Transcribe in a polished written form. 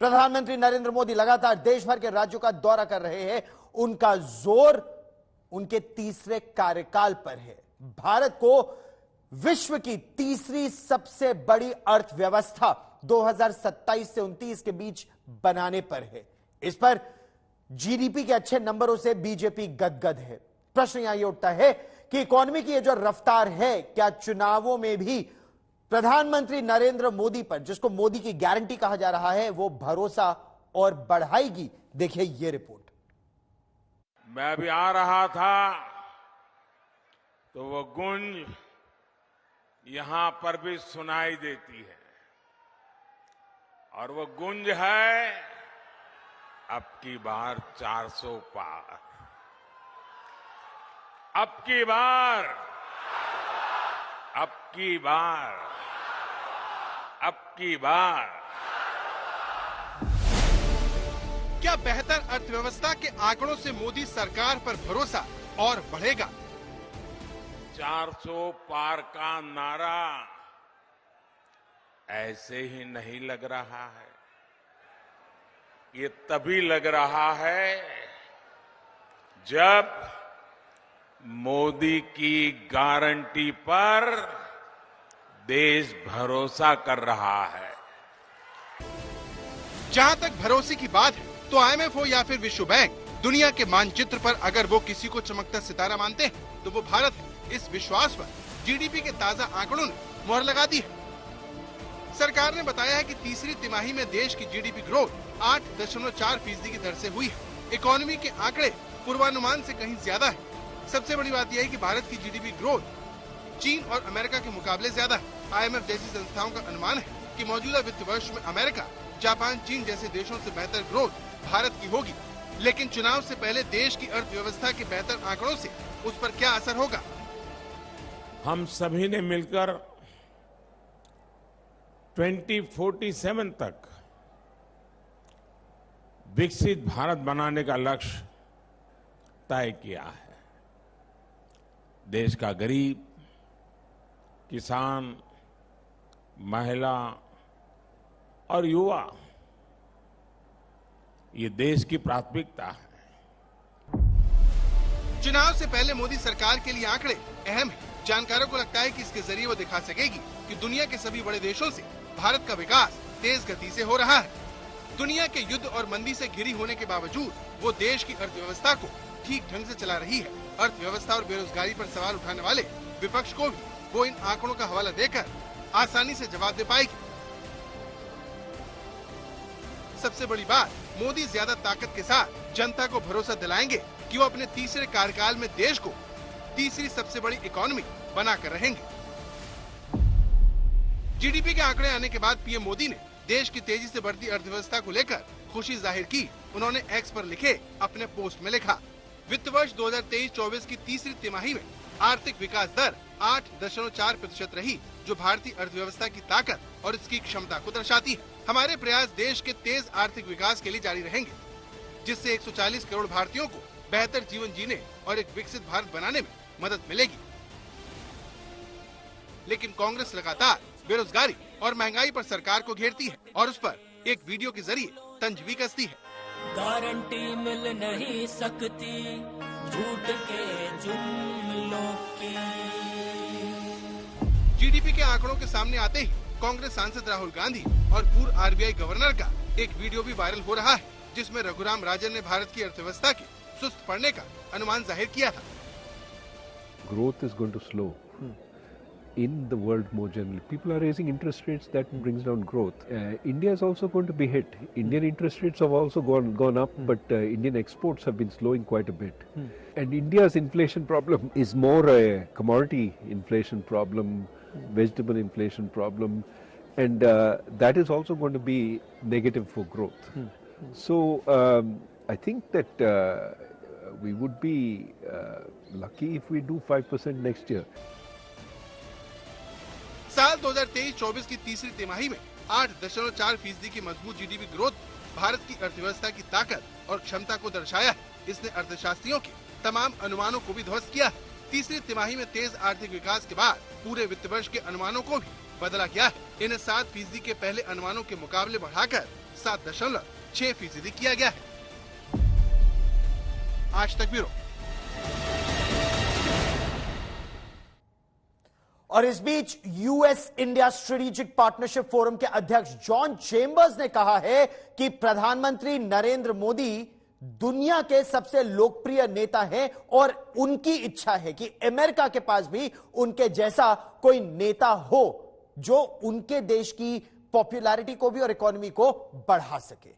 प्रधानमंत्री नरेंद्र मोदी लगातार देश भर के राज्यों का दौरा कर रहे हैं। उनका जोर उनके तीसरे कार्यकाल पर है। भारत को विश्व की तीसरी सबसे बड़ी अर्थव्यवस्था 2027 से 29 के बीच बनाने पर है। इस पर जीडीपी के अच्छे नंबरों से बीजेपी गदगद है। प्रश्न यहां यह उठता है कि इकोनॉमी की यह जो रफ्तार है, क्या चुनावों में भी प्रधानमंत्री नरेंद्र मोदी पर, जिसको मोदी की गारंटी कहा जा रहा है, वो भरोसा और बढ़ाएगी? देखिए ये रिपोर्ट। मैं अभी आ रहा था तो वो गूंज यहां पर भी सुनाई देती है, और वो गूंज है अब की बार 400 पार। अब की बार, अब की बार, अब की बार। क्या बेहतर अर्थव्यवस्था के आंकड़ों से मोदी सरकार पर भरोसा और बढ़ेगा? 400 पार का नारा ऐसे ही नहीं लग रहा है। ये तभी लग रहा है जब मोदी की गारंटी पर देश भरोसा कर रहा है। जहां तक भरोसे की बात है, तो आईएमएफ हो या फिर विश्व बैंक, दुनिया के मानचित्र पर अगर वो किसी को चमकता सितारा मानते हैं तो वो भारत है। इस विश्वास पर जीडीपी के ताजा आंकड़ों ने मोहर लगा दी है। सरकार ने बताया है कि तीसरी तिमाही में देश की जीडीपी ग्रोथ 8.4% की दर से हुई है। इकोनॉमी के आंकड़े पूर्वानुमान से कहीं ज्यादा है। सबसे बड़ी बात यह है कि भारत की जीडीपी ग्रोथ चीन और अमेरिका के मुकाबले ज्यादा है। आईएमएफ जैसी संस्थाओं का अनुमान है कि मौजूदा वित्त वर्ष में अमेरिका, जापान, चीन जैसे देशों से बेहतर ग्रोथ भारत की होगी। लेकिन चुनाव से पहले देश की अर्थव्यवस्था के बेहतर आंकड़ों से उस पर क्या असर होगा? हम सभी ने मिलकर 2047 तक विकसित भारत बनाने का लक्ष्य तय किया है। देश का गरीब, किसान, महिला और युवा, ये देश की प्राथमिकता है। चुनाव से पहले मोदी सरकार के लिए आंकड़े अहम है। जानकारों को लगता है कि इसके जरिए वो दिखा सकेगी कि दुनिया के सभी बड़े देशों से भारत का विकास तेज गति से हो रहा है। दुनिया के युद्ध और मंदी से घिरी होने के बावजूद वो देश की अर्थव्यवस्था को ठीक ढंग से चला रही है। अर्थव्यवस्था और बेरोजगारी पर सवाल उठाने वाले विपक्ष को भी वो इन आंकड़ों का हवाला देकर आसानी से जवाब दे पाएगी। सबसे बड़ी बात, मोदी ज्यादा ताकत के साथ जनता को भरोसा दिलाएंगे कि वो अपने तीसरे कार्यकाल में देश को तीसरी सबसे बड़ी इकोनॉमी बनाकर रहेंगे। जीडीपी के आंकड़े आने के बाद पीएम मोदी ने देश की तेजी से बढ़ती अर्थव्यवस्था को लेकर खुशी जाहिर की। उन्होंने एक्स पर लिखे अपने पोस्ट में लिखा, वित्त वर्ष 2023-24 की तीसरी तिमाही में आर्थिक विकास दर 8.4% रही, जो भारतीय अर्थव्यवस्था की ताकत और इसकी क्षमता को दर्शाती है। हमारे प्रयास देश के तेज आर्थिक विकास के लिए जारी रहेंगे, जिससे 140 करोड़ भारतीयों को बेहतर जीवन जीने और एक विकसित भारत बनाने में मदद मिलेगी। लेकिन कांग्रेस लगातार बेरोजगारी और महंगाई पर सरकार को घेरती है और उस पर एक वीडियो के जरिए तंज भी कसती है। गारंटी मिल नहीं सकती झूठ के जुमलों की। जीडीपी के आंकड़ों के सामने आते ही कांग्रेस सांसद राहुल गांधी और पूर्व आरबीआई गवर्नर का एक वीडियो भी वायरल हो रहा है, जिसमें रघुराम राजन ने भारत की अर्थव्यवस्था के सुस्त पड़ने का अनुमान जाहिर किया था। Growth is going to slow in the world more generally. People are raising interest rates, that brings down growth. India is also going to be hit. Indian interest rates have also gone up, but Indian exports have been slowing quite a bit. And India's inflation problem is more a commodity inflation problem, vegetable inflation problem, and that is also going to be negative for growth. So I think that we would be lucky if we do 5% next year. साल 2023-24 की तीसरी तिमाही में 8.4% की मजबूत GDP growth Bharat की अर्थव्यवस्था की ताकत और क्षमता को दर्शाया है। इसने अर्थशास्त्रियों के तमाम अनुमानों को भी ध्वस्त किया है। तीसरी तिमाही में तेज आर्थिक विकास के बाद पूरे वित्त वर्ष के अनुमानों को भी बदला गया है। इन्हें 7% के पहले अनुमानों के मुकाबले बढ़ाकर 7.6% किया गया है। आज तक ब्यूरो। और इस बीच US India strategic partnership forum के अध्यक्ष जॉन चेंबर्स ने कहा है कि प्रधानमंत्री नरेंद्र मोदी दुनिया के सबसे लोकप्रिय नेता हैं और उनकी इच्छा है कि अमेरिका के पास भी उनके जैसा कोई नेता हो जो उनके देश की पॉपुलैरिटी को भी और इकोनॉमी को बढ़ा सके।